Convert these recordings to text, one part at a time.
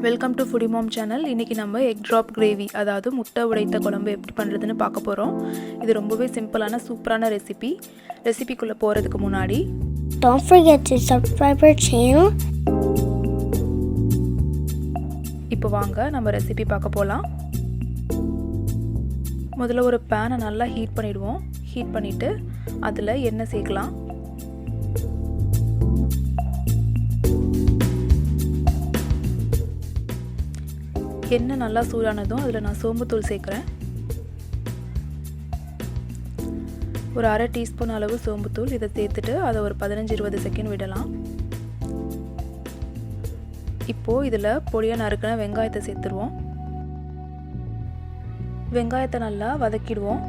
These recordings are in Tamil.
Welcome to foodie mom channel. இன்றைக்கி நம்ம எக் ட்ராப் கிரேவி, அதாவது முட்டை உடைத்த குழம்பு எப்படி பண்ணுறதுன்னு பார்க்க போகிறோம். இது ரொம்பவே சிம்பிளான சூப்பரான ரெசிபிக்குள்ளே போகிறதுக்கு முன்னாடி don't forget to subscribe our channel. இப்போ வாங்க நம்ம ரெசிபி பார்க்க போகலாம். முதல்ல ஒரு பேனை நல்லா ஹீட் பண்ணிவிடுவோம். ஹீட் பண்ணிவிட்டு அதில் எண்ணெய் சேர்க்கலாம். எண்ணெய் நல்லா சூடானதும் அதில் நான் சோம்புத்தூள் சேர்க்குறேன். ஒரு அரை டீஸ்பூன் அளவு சோம்புத்தூள். இதை சேர்த்துட்டு அதை ஒரு 15-20 செகண்ட் விடலாம். இப்போது இதில் பொடியாக நறுக்கின வெங்காயத்தை சேர்த்துருவோம். வெங்காயத்தை நல்லா வதக்கிடுவோம்.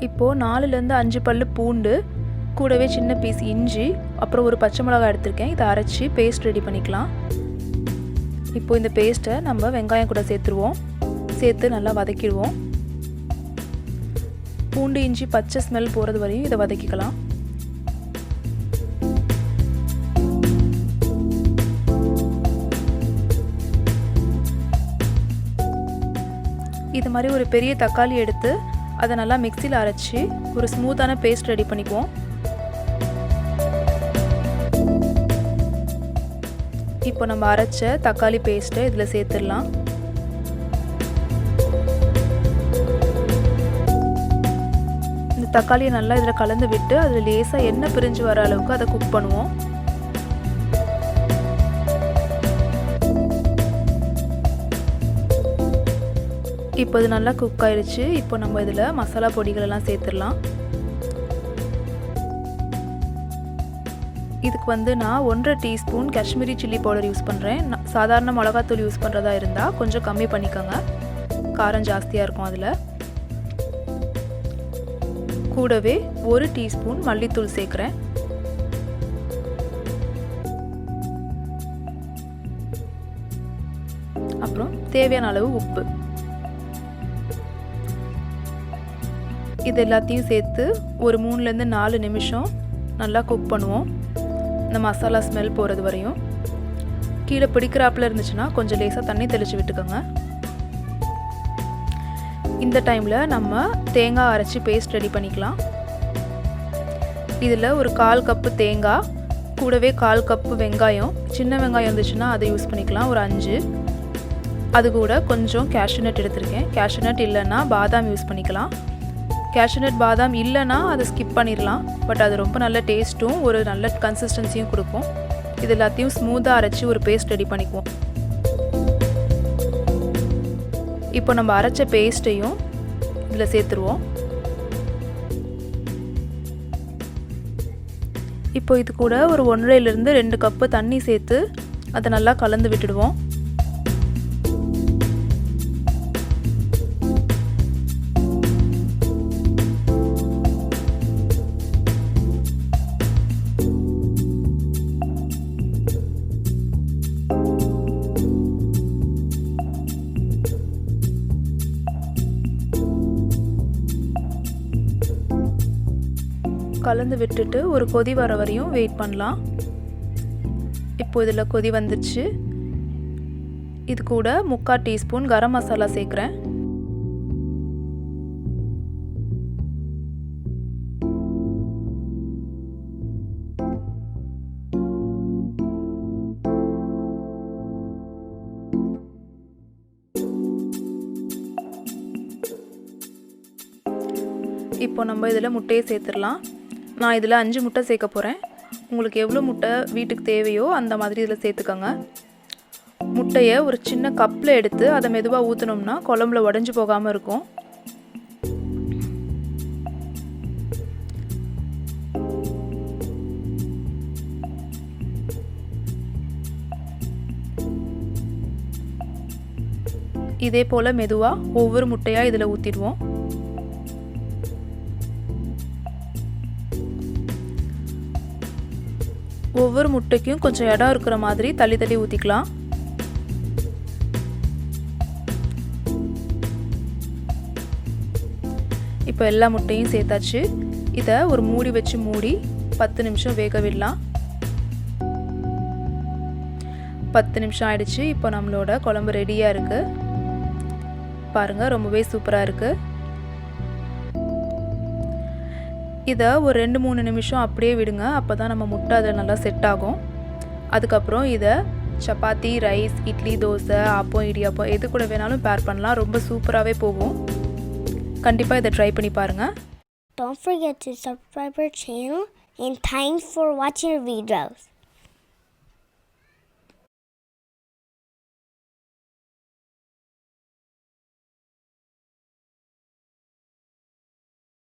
இப்போது 4-5 பல்லு பூண்டு, கூடவே சின்ன பீஸ் இஞ்சி, அப்புறம் ஒரு பச்சை மிளகாய் எடுத்திருக்கேன். இதை அரைச்சி பேஸ்ட் ரெடி பண்ணிக்கலாம். இப்போது இந்த பேஸ்ட்டை நம்ம வெங்காயம் கூட சேர்த்துருவோம். சேர்த்து நல்லா வதக்கிடுவோம். பூண்டு இஞ்சி பச்சை ஸ்மெல் போகிறது வரையும் இதை வதக்கிக்கலாம். இது மாதிரி ஒரு பெரிய தக்காளி எடுத்து அதை நல்லா மிக்சியில் அரைச்சி ஒரு ஸ்மூத்தான பேஸ்ட் ரெடி பண்ணிக்குவோம். இப்போ நம்ம அரைச்ச தக்காளி பேஸ்ட்டை இதில் சேர்த்துடலாம். இந்த தக்காளியை நல்லா இதில் கலந்து விட்டு அதில் லேசாக எண்ணெய் பிரிஞ்சு வர அளவுக்கு அதை குக் பண்ணுவோம். இப்போ இது நல்லா குக் ஆயிடுச்சு. இப்போ நம்ம இதில் மசாலா பொடிகளெல்லாம் சேர்த்துடலாம். இதுக்கு நான் 1.5 teaspoon Kashmiri chilli powder use பண்ணுறேன். சாதாரண மிளகாத்தூள் யூஸ் பண்ணுறதா இருந்தால் கொஞ்சம் கம்மி பண்ணிக்கோங்க, காரம் ஜாஸ்தியாக இருக்கும். அதில் கூடவே 1 டீஸ்பூன் மல்லித்தூள் சேர்க்குறேன். அப்புறம் தேவையான அளவு உப்பு. இது எல்லாத்தையும் சேர்த்து ஒரு 3-4 நிமிஷம் நல்லா குக் பண்ணுவோம். இந்த மசாலா ஸ்மெல் போகிறது வரையும். கீழே பிடிக்கிறாப்பில் இருந்துச்சுன்னா கொஞ்சம் லேசாக தண்ணி தெளித்து விட்டுக்கோங்க. இந்த டைமில் நம்ம தேங்காய் அரைச்சி பேஸ்ட் ரெடி பண்ணிக்கலாம். இதில் ஒரு 1/4 கப்பு தேங்காய், கூடவே 1/4 கப்பு வெங்காயம், சின்ன வெங்காயம் இருந்துச்சுன்னா அதை யூஸ் பண்ணிக்கலாம், ஒரு 5. அது கூட கொஞ்சம் கேஷ்யூநட் எடுத்திருக்கேன். கேஷ்யூநட் இல்லைன்னா பாதாம் யூஸ் பண்ணிக்கலாம். கேஷ்யூநட் பாதாம் இல்லைன்னா அதை ஸ்கிப் பண்ணிடலாம். பட் அது ரொம்ப நல்ல டேஸ்ட்டும் ஒரு நல்ல கன்சிஸ்டன்சியும் கொடுக்கும். இது எல்லாத்தையும் ஸ்மூத்தாக அரைச்சி ஒரு பேஸ்ட் ரெடி பண்ணிக்குவோம். இப்போ நம்ம அரைச்ச பேஸ்ட்டையும் இதில் சேர்த்துருவோம். இப்போ இது கூட ஒரு 1.5-2 கப்பு தண்ணி சேர்த்து அதை நல்லா கலந்து விட்டுடுவோம். கலந்து விட்டுட்டு ஒரு கொதி வர வரையும் வெயிட் பண்ணலாம். இப்போ இதில் கொதி வந்துடுச்சு. இது கூட 3/4 டீஸ்பூன் கரம் மசாலா சேர்க்குறேன். இப்போ நம்ம இதில் முட்டையை சேர்த்துடலாம். நான் இதில் 5 முட்டை சேர்க்க போகிறேன். உங்களுக்கு எவ்வளோ முட்டை வீட்டுக்கு தேவையோ அந்த மாதிரி இதில் சேர்த்துக்கோங்க. முட்டையை ஒரு சின்ன கப்பில் எடுத்து அதை மெதுவாக ஊற்றினோம்னா குழம்புல உடஞ்சி போகாமல் இருக்கும். இதே போல் மெதுவாக ஒவ்வொரு முட்டையாக இதில் ஊற்றிடுவோம். ஒவ்வொரு முட்டைக்கும் கொஞ்சம் இடம் இருக்கிற மாதிரி தள்ளி தள்ளி ஊற்றிக்கலாம். இப்போ எல்லா முட்டையும் சேர்த்தாச்சு. இதை ஒரு மூடி வச்சு மூடி 10 நிமிஷம் வேக விடலாம். 10 நிமிஷம் ஆயிடுச்சு. இப்போ நம்மளோட குழம்பு ரெடியாக இருக்குது. பாருங்கள், ரொம்பவே சூப்பராக இருக்குது. இதை ஒரு 2-3 நிமிஷம் அப்படியே விடுங்க. அப்போ தான் நம்ம முட்டை அதில் நல்லா செட் ஆகும். அதுக்கப்புறம் இதை சப்பாத்தி, ரைஸ், இட்லி, தோசை, ஆப்பம், இடியாப்பம் எது கூட வேணாலும் பேர் பண்ணலாம். ரொம்ப சூப்பராகவே போகும். கண்டிப்பாக இதை ட்ரை பண்ணி பாருங்கள். Don't forget to subscribe our channel and thanks for watching our videos.